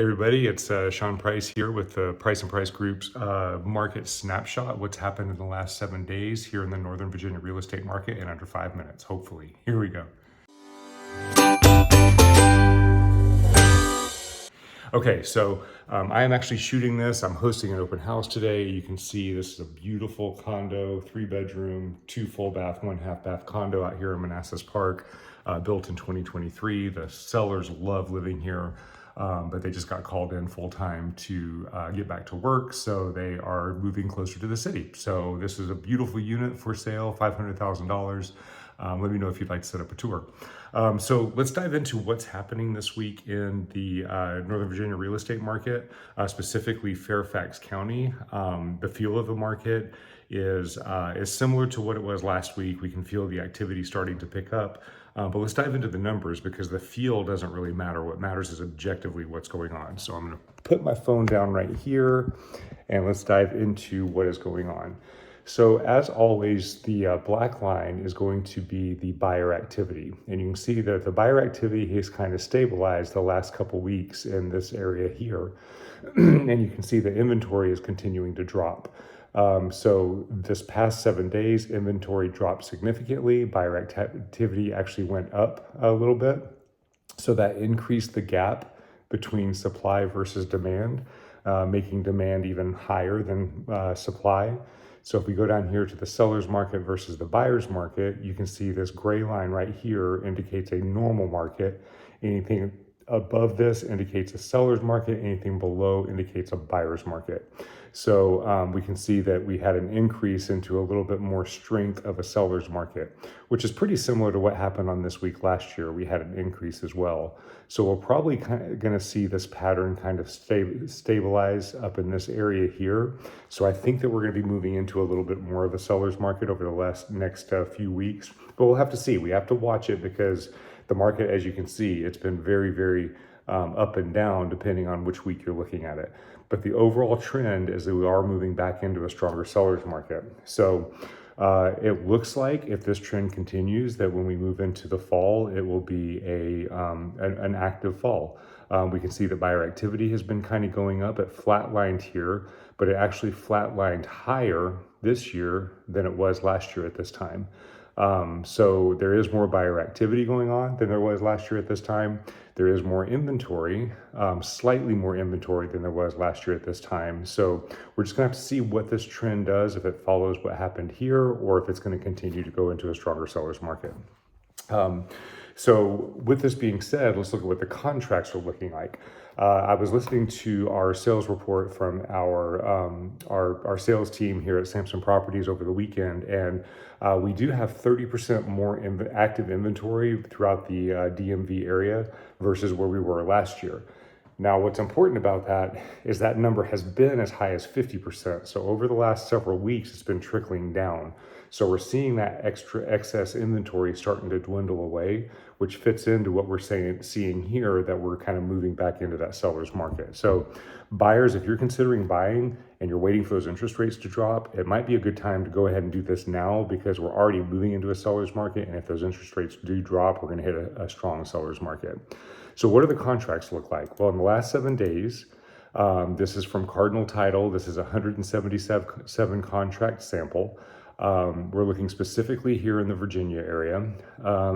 Hey everybody, it's Sean Price here with the Price and Price Group's Market Snapshot. What's happened in the last 7 days here in the Northern Virginia real estate market in under 5 minutes, hopefully. Here we go. Okay, so I am actually shooting this. I'm hosting an open house today. You can see this is a beautiful condo, 3-bedroom, 2 full bath, 1 half bath condo out here in Manassas Park, built in 2023. The sellers love living here, but they just got called in full time to get back to work, so they are moving closer to the city. So this is a beautiful unit for sale, $500,000. Let me know if you'd like to set up a tour. So let's dive into what's happening this week in the Northern Virginia real estate market, specifically Fairfax County. The feel of the market is similar to what it was last week. We can feel the activity starting to pick up. But let's dive into the numbers because the feel doesn't really matter. What matters is objectively what's going on. So I'm going to put my phone down right here and let's dive into what is going on. So as always, the black line is going to be the buyer activity. And you can see that the buyer activity has kind of stabilized the last couple weeks in this area here. And you can see the inventory is continuing to drop. So this past 7 days, inventory dropped significantly. Buyer activity actually went up a little bit. So that increased the gap between supply versus demand, making demand even higher than supply. So if we go down here to the seller's market versus the buyer's market, you can see this gray line right here indicates a normal market. Anything above this indicates a seller's market. Anything below indicates a buyer's market. So we can see that we had an increase into a little bit more strength of a seller's market, which is pretty similar to what happened on this week last year. We had an increase as well. So we're probably going to see this pattern kind of stabilize up in this area here. So I think that we're going to be moving into a little bit more of a seller's market over the next few weeks. But we'll have to see. We have to watch it because the market, as you can see, it's been very, very up and down depending on which week you're looking at it. But the overall trend is that we are moving back into a stronger seller's market. So it looks like if this trend continues, that when we move into the fall, it will be an active fall. We can see that buyer activity has been kind of going up. It flatlined here, but it actually flatlined higher this year than it was last year at this time. So there is more buyer activity going on than there was last year at this time. There is more inventory, slightly more inventory than there was last year at this time. So we're just gonna have to see what this trend does, if it follows what happened here, or if it's gonna continue to go into a stronger seller's market. So with this being said, let's look at what the contracts are looking like. I was listening to our sales report from our sales team here at Sampson Properties over the weekend, and we do have 30% more active inventory throughout the DMV area versus where we were last year. Now, what's important about that is that number has been as high as 50%. So over the last several weeks, it's been trickling down. So we're seeing that excess inventory starting to dwindle away, which fits into what we're seeing here, that we're kind of moving back into that seller's market. So buyers, if you're considering buying and you're waiting for those interest rates to drop, it might be a good time to go ahead and do this now because we're already moving into a seller's market. And if those interest rates do drop, we're going to hit a strong seller's market. So what do the contracts look like? Well, in the last 7 days, this is from Cardinal Title. This is a 177 contract sample. We're looking specifically here in the Virginia area.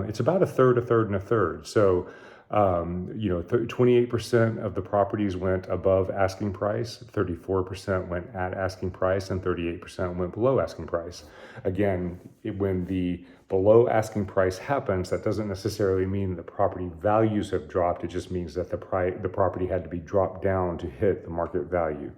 It's about a third, and a third. So, 28% of the properties went above asking price, 34% went at asking price, and 38% went below asking price. Again, when the below asking price happens, that doesn't necessarily mean the property values have dropped. It just means that the property had to be dropped down to hit the market value.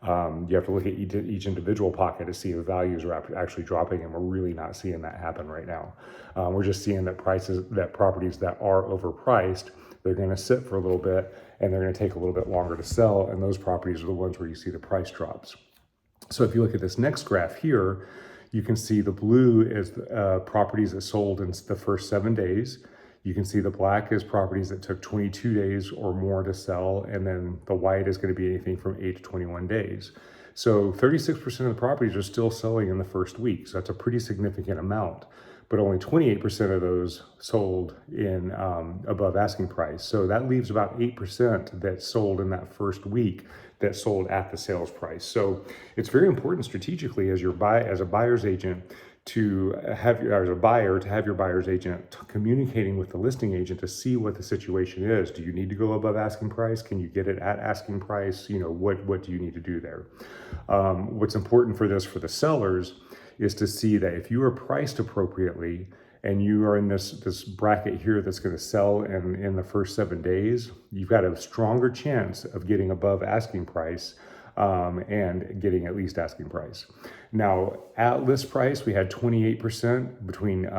You have to look at each individual pocket to see if values are actually dropping, and we're really not seeing that happen right now. We're just seeing that properties that are overpriced, they're going to sit for a little bit and they're going to take a little bit longer to sell, and those properties are the ones where you see the price drops. So if you look at this next graph here, you can see the blue is properties that sold in the first 7 days. You can see the black is properties that took 22 days or more to sell, and then the white is going to be anything from 8 to 21 days. So 36% of the properties are still selling in the first week, so that's a pretty significant amount. but only 28% of those sold in above asking price. So that leaves about 8% that sold in that first week that sold at the sales price. So it's very important strategically as a buyer's agent to have as a buyer to have your buyer's agent communicating with the listing agent to see what the situation is. Do you need to go above asking price? Can you get it at asking price? What do you need to do there? What's important for the sellers is to see that if you are priced appropriately and you are in this bracket here that's going to sell in the first 7 days, you've got a stronger chance of getting above asking price and getting at least asking price. Now, at list price, we had 28% between,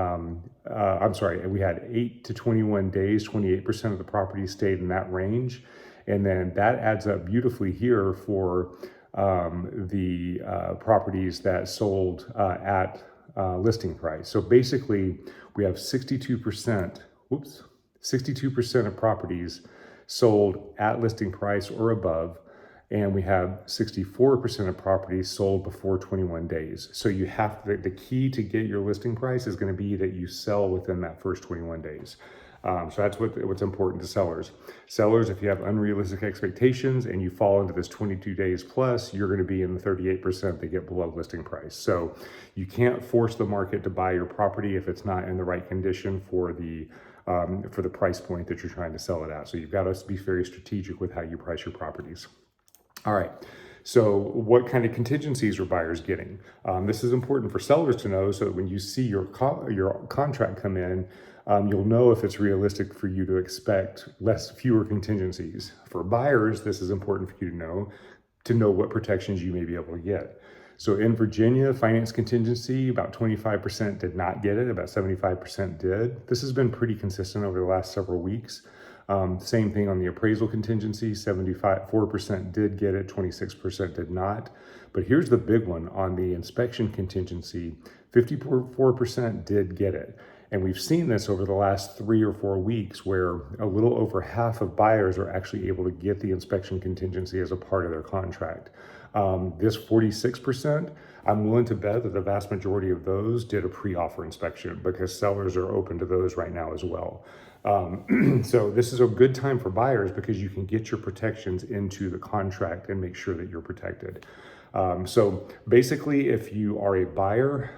we had 8 to 21 days, 28% of the properties stayed in that range. And then that adds up beautifully here for the properties that sold at listing price. So basically, we have 62% of properties sold at listing price or above, and we have 64% of properties sold before 21 days. So you have the key to get your listing price is going to be that you sell within that first 21 days. So that's what's important to sellers. Sellers, if you have unrealistic expectations and you fall into this 22 days plus, you're going to be in the 38% that get below listing price. So you can't force the market to buy your property if it's not in the right condition for the price point that you're trying to sell it at. So you've got to be very strategic with how you price your properties. All right. So what kind of contingencies are buyers getting? This is important for sellers to know so that when you see your contract come in, you'll know if it's realistic for you to expect fewer contingencies. For buyers, this is important for you to know what protections you may be able to get. So in Virginia, finance contingency, about 25% did not get it, about 75% did. This has been pretty consistent over the last several weeks. Same thing on the appraisal contingency, 4% did get it, 26% did not. But here's the big one on the inspection contingency, 54% did get it. And we've seen this over the last 3 or 4 weeks where a little over half of buyers are actually able to get the inspection contingency as a part of their contract. This 46%, I'm willing to bet that the vast majority of those did a pre-offer inspection because sellers are open to those right now as well. So this is a good time for buyers because you can get your protections into the contract and make sure that you're protected. So basically, if you are a buyer,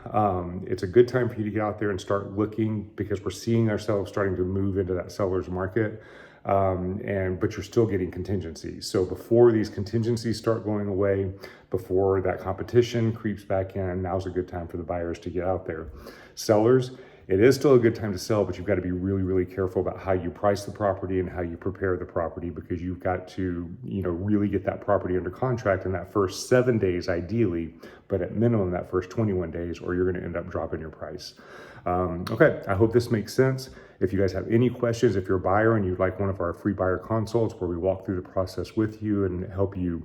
it's a good time for you to get out there and start looking because we're seeing ourselves starting to move into that seller's market. But you're still getting contingencies. So before these contingencies start going away, before that competition creeps back in, now's a good time for the buyers to get out there. Sellers, it is still a good time to sell, but you've got to be really, really careful about how you price the property and how you prepare the property because you've got to, really get that property under contract in that first 7 days, ideally, but at minimum that first 21 days, or you're going to end up dropping your price. Okay, I hope this makes sense. If you guys have any questions, if you're a buyer and you'd like one of our free buyer consults where we walk through the process with you and help you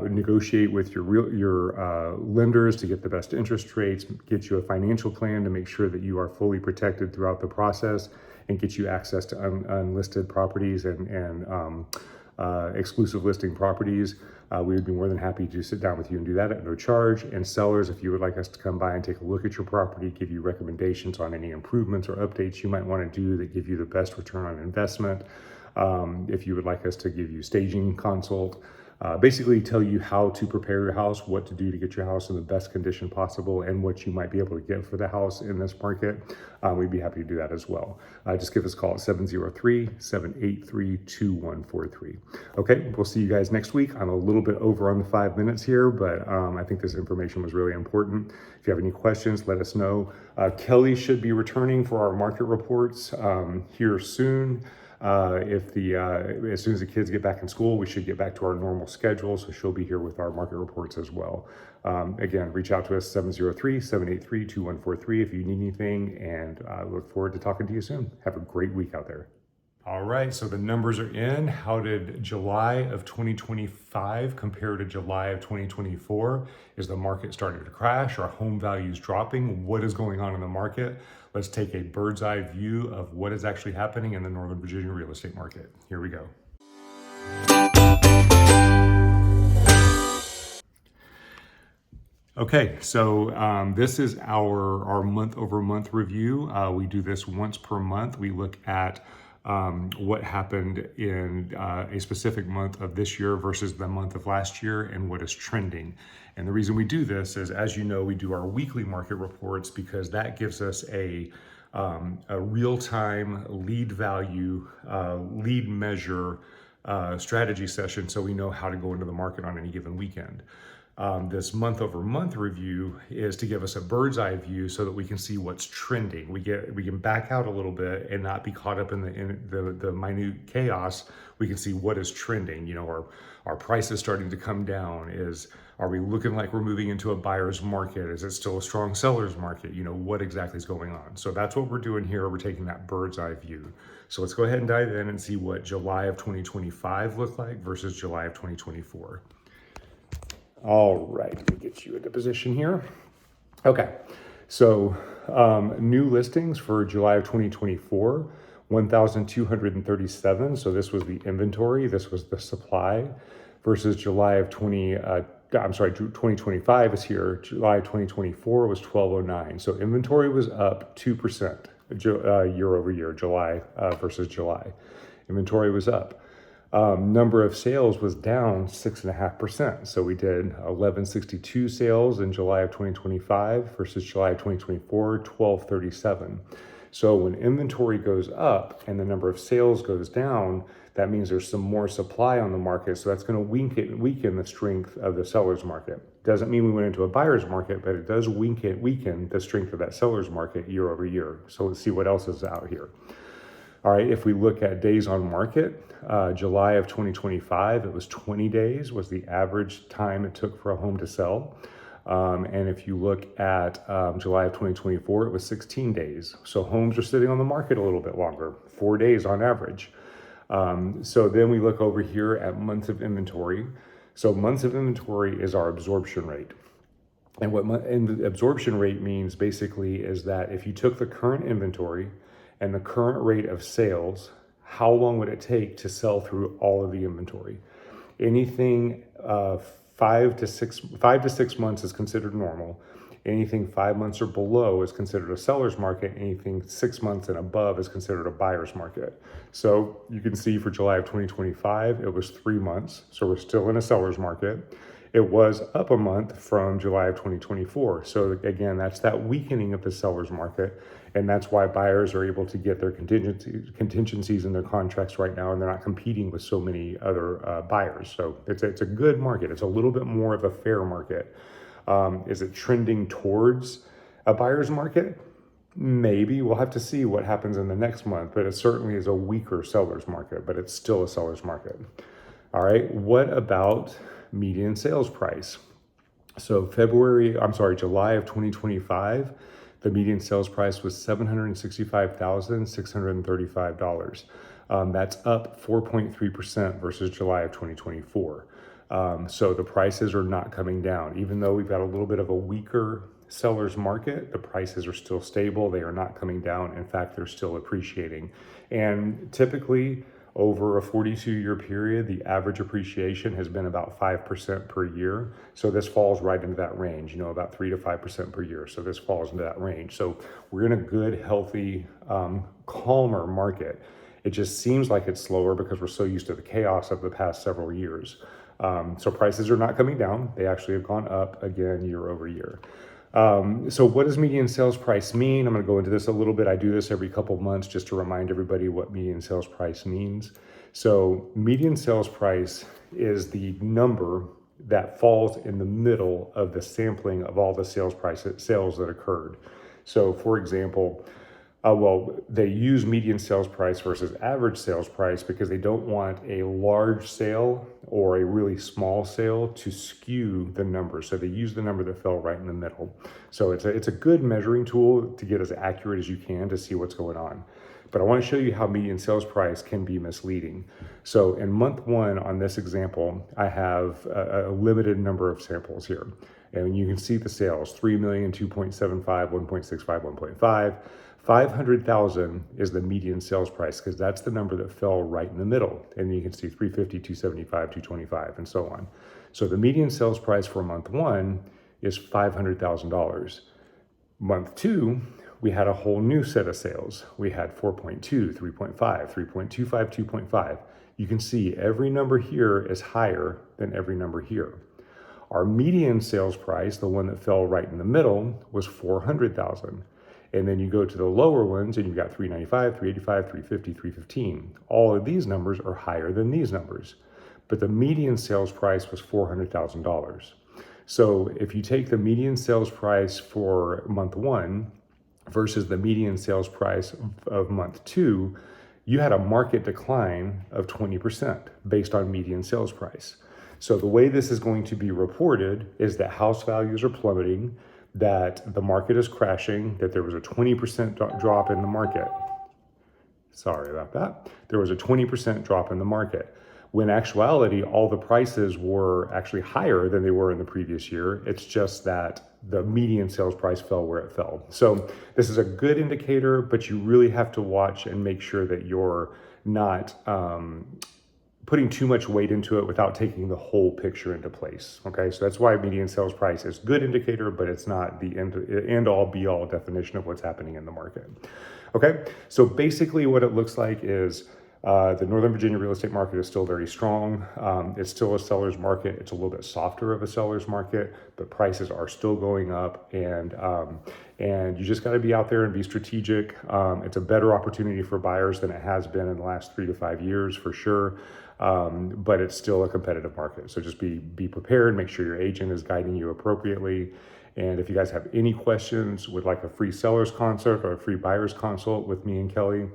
negotiate with your lenders to get the best interest rates, get you a financial plan to make sure that you are fully protected throughout the process, and get you access to unlisted properties and exclusive listing properties. We would be more than happy to sit down with you and do that at no charge. And sellers, if you would like us to come by and take a look at your property, give you recommendations on any improvements or updates you might want to do that give you the best return on investment. If you would like us to give you staging consult, basically tell you how to prepare your house, what to do to get your house in the best condition possible, and what you might be able to get for the house in this market, we'd be happy to do that as well. Just give us a call at 703-783-2143. Okay, we'll see you guys next week. I'm a little bit over on the 5 minutes here, but I think this information was really important. If you have any questions, let us know. Kelly should be returning for our market reports here soon. As soon as the kids get back in school, we should get back to our normal schedule. So she'll be here with our market reports as well. Again, reach out to us 703-783-2143 if you need anything, and I look forward to talking to you soon. Have a great week out there. All right, so the numbers are in. How did July of 2025 compare to July of 2024? Is the market starting to crash? Are home values dropping? What is going on in the market? Let's take a bird's eye view of what is actually happening in the Northern Virginia real estate market. Here we go. Okay, so this is our month over month review. We do this once per month. We look at what happened in a specific month of this year versus the month of last year and what is trending. And the reason we do this is, as you know, we do our weekly market reports because that gives us a real-time lead value, lead measure strategy session so we know how to go into the market on any given weekend. This month over month review is to give us a bird's eye view so that we can see what's trending. We can back out a little bit and not be caught up in the minute chaos. We can see what is trending. You know, our price is starting to come down. Are we looking like we're moving into a buyer's market? Is it still a strong seller's market? You know, what exactly is going on? So that's what we're doing here. We're taking that bird's eye view. So let's go ahead and dive in and see what July of 2025 looked like versus July of 2024. All right, let me get you into position here. Okay, so new listings for July of 2024, 1,237. So this was the inventory, this was the supply, versus July of 2025 is here. July of 2024 was 1,209. So inventory was up 2% year over year, July versus July. Inventory was up. Number of sales was down 6.5%. So we did 1162 sales in July of 2025 versus July of 2024, 1237. So when inventory goes up and the number of sales goes down, that means there's some more supply on the market. So that's going to weaken the strength of the seller's market. Doesn't mean we went into a buyer's market, but it does weaken the strength of that seller's market year over year. So let's see what else is out here. All right, if we look at days on market, July of 2025, it was 20 days was the average time it took for a home to sell. And if you look at July of 2024, it was 16 days. So homes are sitting on the market a little bit longer, 4 days on average. So then we look over here at months of inventory. So months of inventory is our absorption rate. And the absorption rate means basically is that if you took the current inventory and the current rate of sales, how long would it take to sell through all of the inventory? Anything 5 to 6 months is considered normal. Anything 5 months or below is considered a seller's market. Anything 6 months and above is considered a buyer's market. So you can see for July of 2025, it was 3 months. So we're still in a seller's market. It was up a month from July of 2024. So again, that's that weakening of the seller's market. And that's why buyers are able to get their contingencies in their contracts right now, and they're not competing with so many other buyers. So it's a good market. It's a little bit more of a fair market. Is it trending towards a buyer's market? Maybe. We'll have to see what happens in the next month, but it certainly is a weaker seller's market, but it's still a seller's market. All right, what about median sales price? So July of 2025, the median sales price was $765,635. That's up 4.3% versus July of 2024. So the prices are not coming down. Even though we've got a little bit of a weaker seller's market, the prices are still stable. They are not coming down. In fact, they're still appreciating. And typically, over a 42-year period, the average appreciation has been about 5% per year. So this falls right into that range, about 3 to 5% per year. So this falls into that range. So we're in a good, healthy, calmer market. It just seems like it's slower because we're so used to the chaos of the past several years. So prices are not coming down. They actually have gone up again year over year. So what does median sales price mean? I'm going to go into this a little bit. I do this every couple of months just to remind everybody what median sales price means. So median sales price is the number that falls in the middle of the sampling of all the sales that occurred. So for example, they use median sales price versus average sales price because they don't want a large sale or a really small sale to skew the number. So they use the number that fell right in the middle. So it's a good measuring tool to get as accurate as you can to see what's going on. But I want to show you how median sales price can be misleading. So in month one on this example, I have a limited number of samples here. And you can see the sales, 3 million, 2.75, 1.65, 1.5. 500,000 is the median sales price because that's the number that fell right in the middle. And you can see 350, 275, 225, and so on. So the median sales price for month one is $500,000. Month 2, we had a whole new set of sales. We had 4.2, 3.5, 3.25, 2.5. You can see every number here is higher than every number here. Our median sales price, the one that fell right in the middle, was 400,000. And then you go to the lower ones and you've got 395, 385, 350, 315. All of these numbers are higher than these numbers. But the median sales price was $400,000. So if you take the median sales price for month 1 versus the median sales price of month 2, you had a market decline of 20% based on median sales price. So the way this is going to be reported is that house values are plummeting, that the market is crashing, that there was a 20% drop in the market. Sorry about that. There was a 20% drop in the market. When in actuality, all the prices were actually higher than they were in the previous year. It's just that the median sales price fell where it fell. So this is a good indicator, but you really have to watch and make sure that you're not putting too much weight into it without taking the whole picture into place. Okay, so that's why median sales price is a good indicator, but it's not the end all be all definition of what's happening in the market. Okay, so basically what it looks like is the Northern Virginia real estate market is still very strong. It's still a seller's market. It's a little bit softer of a seller's market, but prices are still going up, and you just got to be out there and be strategic. It's a better opportunity for buyers than it has been in the last 3 to 5 years for sure. But it's still a competitive market. So just be prepared, make sure your agent is guiding you appropriately. And if you guys have any questions, would like a free seller's consult or a free buyer's consult with me and Kelly,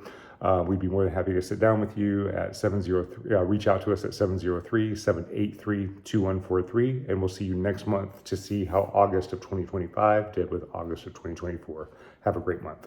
we'd be more than happy to sit down with you at 703, reach out to us at 703-783-2143. And we'll see you next month to see how August of 2025 did with August of 2024. Have a great month.